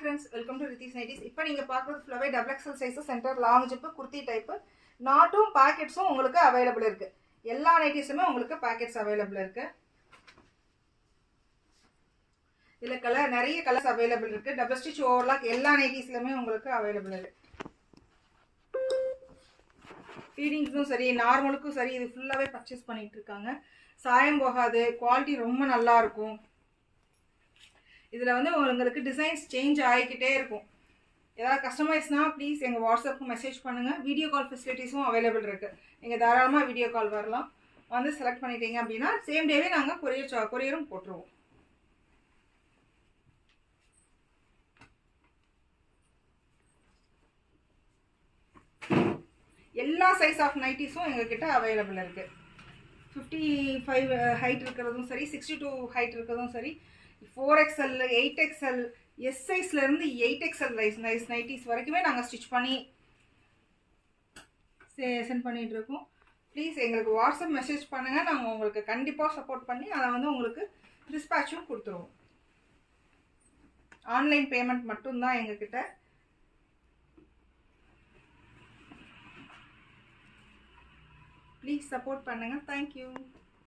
friends, welcome to Rithis Nighties. இப்போ நீங்க பார்க்குறது ஃபுல்லாவே double XL size centre long zip kurti type நாட்டும் பாக்கெட்ஸும் உங்களுக்கு அவைலபிள் இருக்கு. எல்லா நைட்டிஸுமே உங்களுக்கு பாக்கெட்ஸ் அவைலபிள் இருக்கு. இதுல கலர் நிறைய கலர்ஸ் அவைலபிள் இருக்கு. டபுள் ஸ்டிச் ஓவர்லாக் எல்லா நைட்டிஸ்லயுமே உங்களுக்கு அவைலபிள் இருக்கு. ஃபீடிங்ஸும் சரி நார்மலுக்கும் சரி இது ஃபுல்லாவே பர்ச்சேஸ் பண்ணிட்டு இருக்காங்க. சாயம் போகாது, குவாலிட்டி ரொம்ப நல்லா இருக்கும். இதில் வந்து உங்களுக்கு டிசைன்ஸ் சேஞ்ச் ஆகிக்கிட்டே இருக்கும். ஏதாவது கஸ்டமைஸ்னால் ப்ளீஸ் எங்கள் வாட்ஸ்அப்புக்கு மெசேஜ் பண்ணுங்கள். வீடியோ கால் ஃபெசிலிட்டிஸும் அவைலபிள் இருக்குது. நீங்கள் தாராளமாக வீடியோ கால் வரலாம். வந்து செலக்ட் பண்ணிட்டீங்க அப்படின்னா சேம் டேவே நாங்கள் கொரியரும் போட்டுருவோம். எல்லா சைஸ் ஆஃப் நைட்டிஸும் எங்ககிட்ட அவைலபிள் இருக்குது. 55 ஹைட் இருக்கிறதும் சரி, 62 ஹைட் இருக்கிறதும் சரி, 4XL 8XL S சைஸ்லேருந்து 8XL nighties வரைக்குமே நாங்கள் ஸ்டிச் பண்ணி சென்ட் பண்ணிகிட்டு இருக்கோம். ப்ளீஸ் எங்களுக்கு வாட்ஸ்அப் மெசேஜ் பண்ணுங்கள். நாங்கள் உங்களுக்கு கண்டிப்பாக சப்போர்ட் பண்ணி அதை வந்து உங்களுக்கு டிஸ்பேச்சும் கொடுத்துருவோம். ஆன்லைன் பேமெண்ட் மட்டும்தான் எங்ககிட்ட. ப்ளீஸ் சப்போர்ட் பண்ணுங்கள். தேங்க்யூ.